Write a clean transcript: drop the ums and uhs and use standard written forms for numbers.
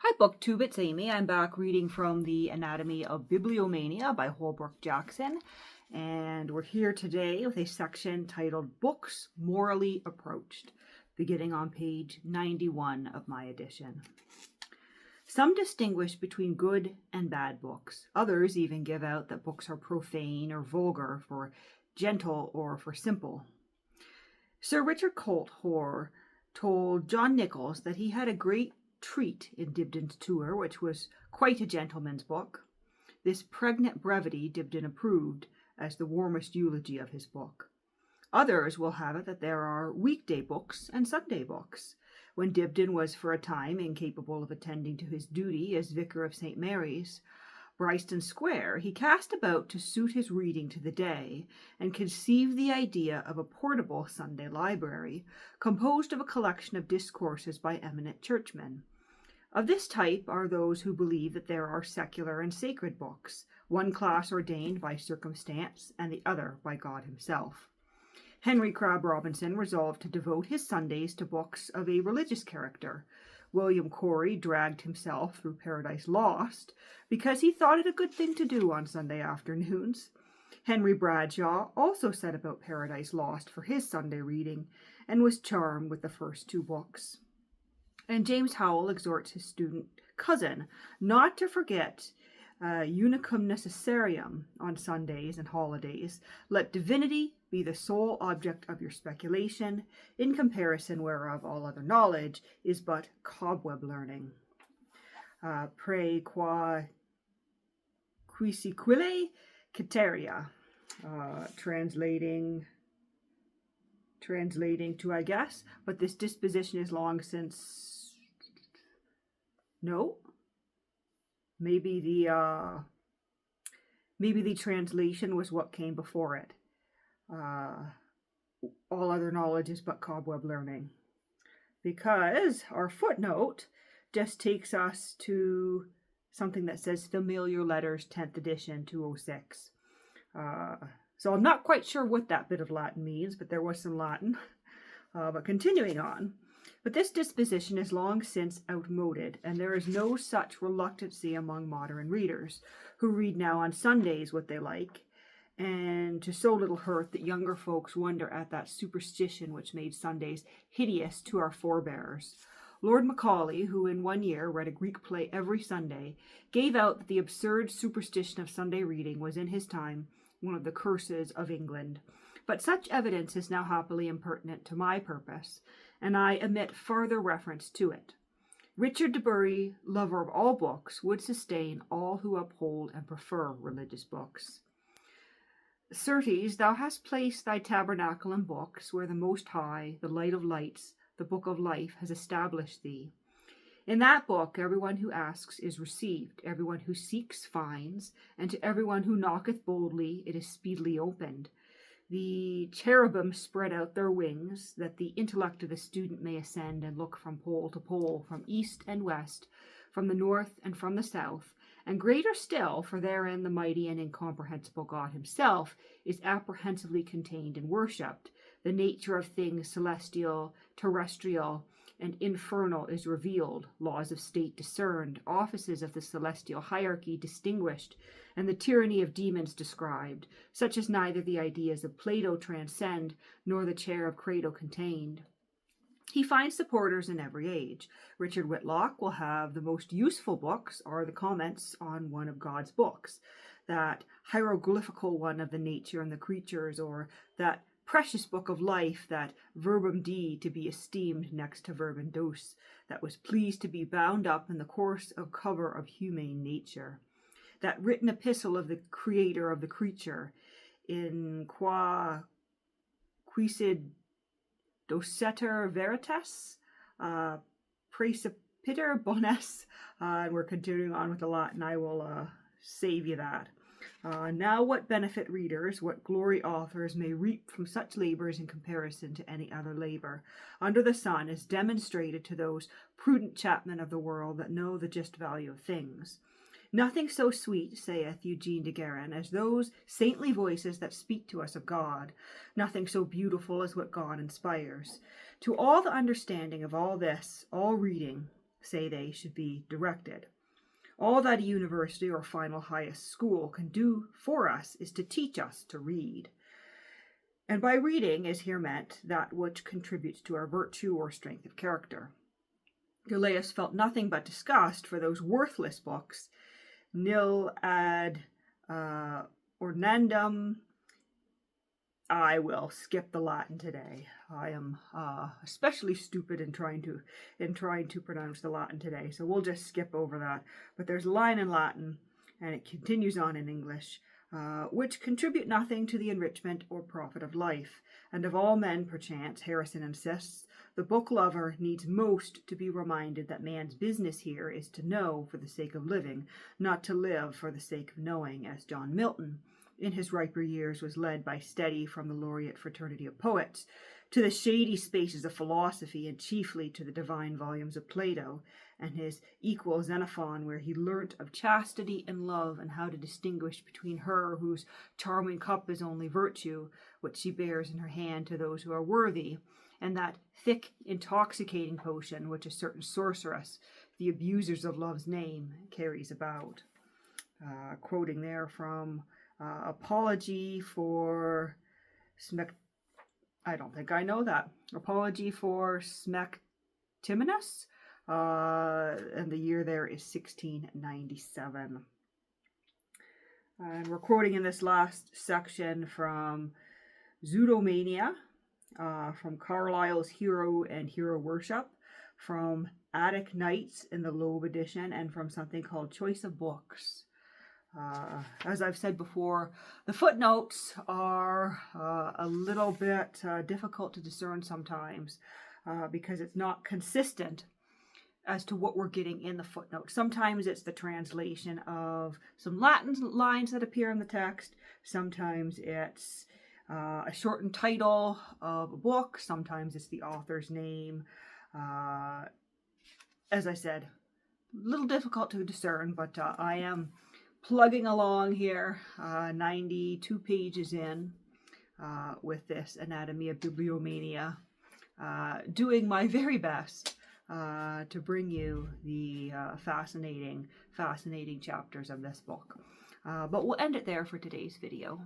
Hi BookTube, it's Amy. I'm back reading from the Anatomy of Bibliomania by Holbrook Jackson, and we're here today with a section titled Books Morally Approached, beginning on page 91 of my edition. Some distinguish between good and bad books. Others even give out that books are profane or vulgar, for gentle or for simple. Sir Richard Colt Hoare told John Nichols that he had a great treat in Dibdin's tour, which was quite a gentleman's book. This pregnant brevity Dibdin approved as the warmest eulogy of his book. Others will have it that there are weekday books and Sunday books. When Dibdin was for a time incapable of attending to his duty as vicar of St. Mary's, Bryston Square, he cast about to suit his reading to the day, and conceived the idea of a portable Sunday library, composed of a collection of discourses by eminent churchmen. Of this type are those who believe that there are secular and sacred books, one class ordained by circumstance and the other by God himself. Henry Crabb Robinson resolved to devote his Sundays to books of a religious character. William Corey dragged himself through Paradise Lost because he thought it a good thing to do on Sunday afternoons. Henry Bradshaw also set about Paradise Lost for his Sunday reading and was charmed with the first two books. And James Howell exhorts his student cousin not to forget unicum necessarium on Sundays and holidays. Let divinity be the sole object of your speculation, in comparison whereof all other knowledge is but cobweb learning. Prae qua quisiquile cateria. Translating to, I guess, but this disposition is long since... No? Maybe the translation was what came before it. All other knowledge is but cobweb learning. Because our footnote just takes us to something that says Familiar Letters, 10th edition, 206. So I'm not quite sure what that bit of Latin means, but there was some Latin. But continuing on. But this disposition is long since outmoded, and there is no such reluctancy among modern readers, who read now on Sundays what they like, and to so little hurt that younger folks wonder at that superstition which made Sundays hideous to our forebears. Lord Macaulay, who in 1 year read a Greek play every Sunday, gave out that the absurd superstition of Sunday reading was in his time one of the curses of England. But such evidence is now happily impertinent to my purpose, and I omit farther reference to it. Richard de Bury, lover of all books, would sustain all who uphold and prefer religious books. Certes, thou hast placed thy tabernacle in books, where the Most High, the light of lights, the book of life, has established thee. In that book everyone who asks is received, everyone who seeks finds, and to everyone who knocketh boldly it is speedily opened. The cherubim spread out their wings, that the intellect of the student may ascend and look from pole to pole, from east and west, from the north and from the south, and greater still, for therein the mighty and incomprehensible God himself is apprehensively contained and worshipped. The nature of things celestial, terrestrial, and infernal is revealed, laws of state discerned, offices of the celestial hierarchy distinguished, and the tyranny of demons described, such as neither the ideas of Plato transcend, nor the chair of Crato contained. He finds supporters in every age. Richard Whitlock will have the most useful books are the comments on one of God's books, that hieroglyphical one of the nature and the creatures, or that precious book of life, that verbum dii, to be esteemed next to verbum dos, that was pleased to be bound up in the course of cover of humane nature, that written epistle of the creator of the creature, in qua quisid doceter veritas, praecipiter bones, and we're continuing on with the Latin. I will save you that. Now what benefit readers, what glory authors may reap from such labors in comparison to any other labor under the sun is demonstrated to those prudent chapmen of the world that know the just value of things. Nothing so sweet, saith Eugene de Guerin, as those saintly voices that speak to us of God. Nothing so beautiful as what God inspires. To all the understanding of all this, all reading, say they should be directed. All that a university or final highest school can do for us is to teach us to read. And by reading is here meant that which contributes to our virtue or strength of character. Gellius felt nothing but disgust for those worthless books, nil ad ornandum. I will skip the Latin today. I am especially stupid in trying to pronounce the Latin today, so we'll just skip over that. But there's a line in Latin, and it continues on in English, which contribute nothing to the enrichment or profit of life. And of all men, perchance, Harrison insists, the book lover needs most to be reminded that man's business here is to know for the sake of living, not to live for the sake of knowing, as John Milton, in his riper years, was led by study from the laureate fraternity of poets to the shady spaces of philosophy, and chiefly to the divine volumes of Plato and his equal Xenophon, where he learnt of chastity and love, and how to distinguish between her whose charming cup is only virtue, which she bears in her hand to those who are worthy, and that thick, intoxicating potion which a certain sorceress, the abusers of love's name, carries about. Quoting there from Apology for I don't think I know that. Apology for Smectiminus, and the year there is 1697. And we're quoting in this last section from Bibliomania, from Carlyle's Hero and Hero Worship, from Attic Nights in the Loeb edition, and from something called Choice of Books. As I've said before, the footnotes are a little bit difficult to discern sometimes because it's not consistent as to what we're getting in the footnote. Sometimes it's the translation of some Latin lines that appear in the text. Sometimes it's a shortened title of a book. Sometimes it's the author's name. As I said, a little difficult to discern, but I am plugging along here, 92 pages in with this Anatomy of Bibliomania, doing my very best to bring you the fascinating chapters of this book. But we'll end it there for today's video.